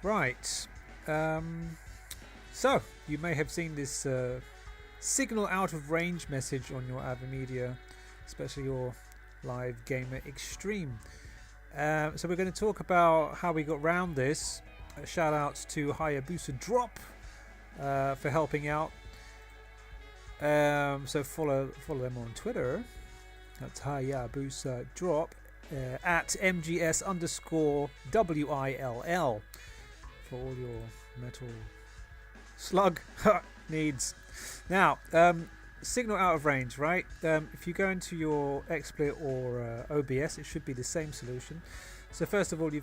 Right. So you may have seen this signal out of range message on your Avermedia, especially your Live Gamer Extreme. So we're going to talk about how we got around this. Shout outs to Hayabusa Drop for helping out. So follow them on Twitter. That's Hayabusa Drop at MGS_WILL for all your metal slug needs. Now, signal out of range, right? If you go into your Xsplit or OBS, it should be the same solution. So first of all, I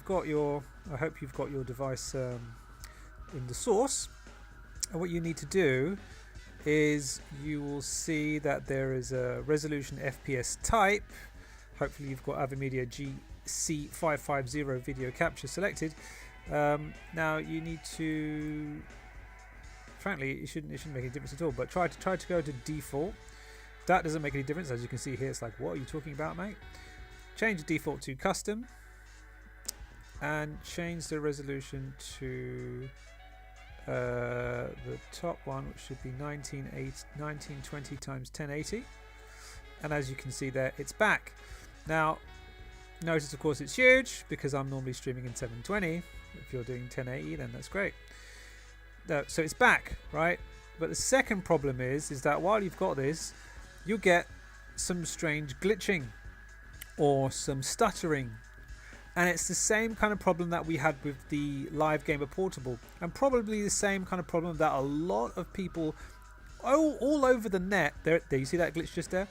hope you've got your device in the source. And what you need to do is you will see that there is a resolution FPS type. Hopefully you've got Avermedia GC550 video capture selected. Now you need to, frankly, it shouldn't make any difference at all, but try to go to default. That doesn't make any difference. As you can see here, it's like, what are you talking about, mate? Change the default to custom and change the resolution to the top one, which should be 1920 times 1080. And as you can see there, it's back. Now notice, of course, it's huge because I'm normally streaming in 720. If you're doing 1080, then that's great. So it's back, right? But the second problem is that while you've got this, you get some strange glitching or some stuttering. And it's the same kind of problem that we had with the Live Gamer Portable, and probably the same kind of problem that a lot of people all over the net, there you see that glitch just there?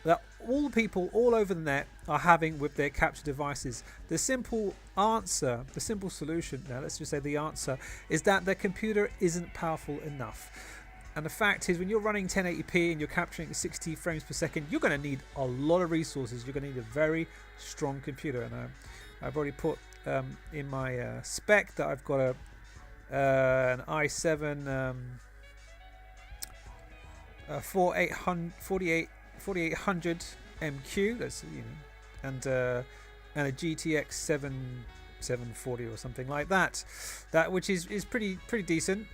That all the people all over the net are having with their capture devices. The simple solution, now let's just say the answer, is that their computer isn't powerful enough. And the fact is, when you're running 1080p and you're capturing at 60 frames per second, you're going to need a lot of resources. You're going to need a very strong computer. And I've already put in my spec that I've got an i7 4800 MQ. That's and a GTX 740 or something like that. Which is pretty decent.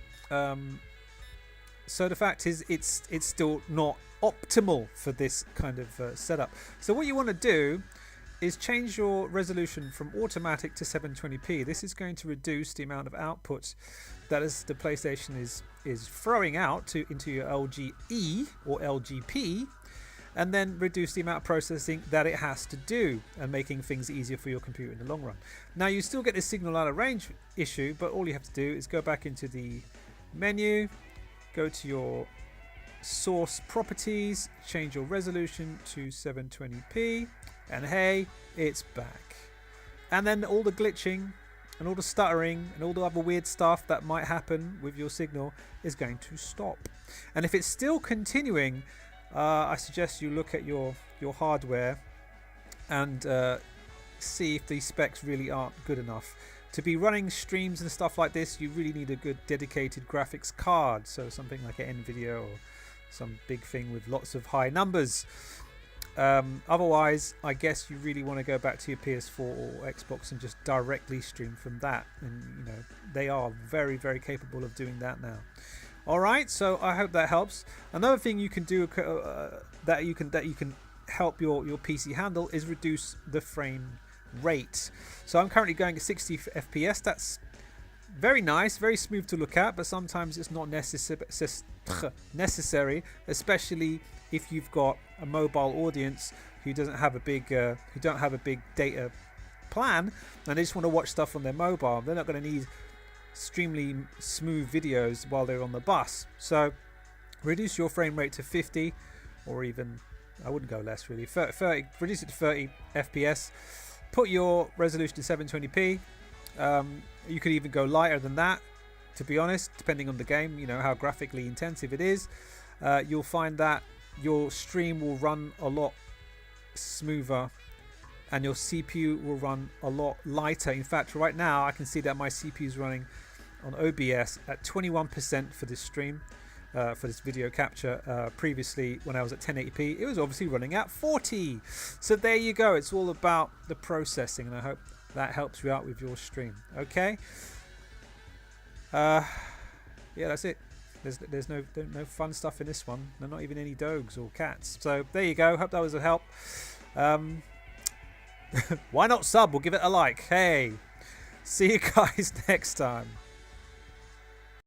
So the fact is, it's still not optimal for this kind of setup. So what you want to do is change your resolution from automatic to 720p. This is going to reduce the amount of output that the PlayStation is throwing out into your LGE or LGP, and then reduce the amount of processing that it has to do, and making things easier for your computer in the long run. Now you still get this signal out of range issue, but all you have to do is go back into the menu, go to your source properties, change your resolution to 720p, and hey, it's back. And then all the glitching and all the stuttering and all the other weird stuff that might happen with your signal is going to stop. And if it's still continuing, I suggest you look at your hardware and see if these specs really aren't good enough. To be running streams and stuff like this, you really need a good dedicated graphics card. So something like an NVIDIA or some big thing with lots of high numbers. Otherwise, I guess you really want to go back to your PS4 or Xbox and just directly stream from that. And they are very, very capable of doing that now. All right, so I hope that helps. Another thing you can do that you can help your PC handle is reduce the frame rate. So I'm currently going at 60 FPS. That's very nice, very smooth to look at, but sometimes it's not necessary, especially if you've got a mobile audience who don't have a big data plan and they just want to watch stuff on their mobile. They're not going to need extremely smooth videos while they're on the bus. So reduce your frame rate to 50, or even, I wouldn't go less really, 30, reduce it to 30 FPS. Put your resolution to 720p. You could even go lighter than that, to be honest, depending on the game, how graphically intensive it is. You'll find that your stream will run a lot smoother and your CPU will run a lot lighter. In fact, right now I can see that my CPU is running on OBS at 21% for this stream, for this video capture. Previously, when I was at 1080p, it was obviously running at 40. So there you go. It's all about the processing, and I hope that helps you out with your stream. Okay. Yeah, that's it. There's no fun stuff in this one. No, not even any dogs or cats. So there you go. Hope that was a help. Why not sub? We'll give it a like. Hey, see you guys next time.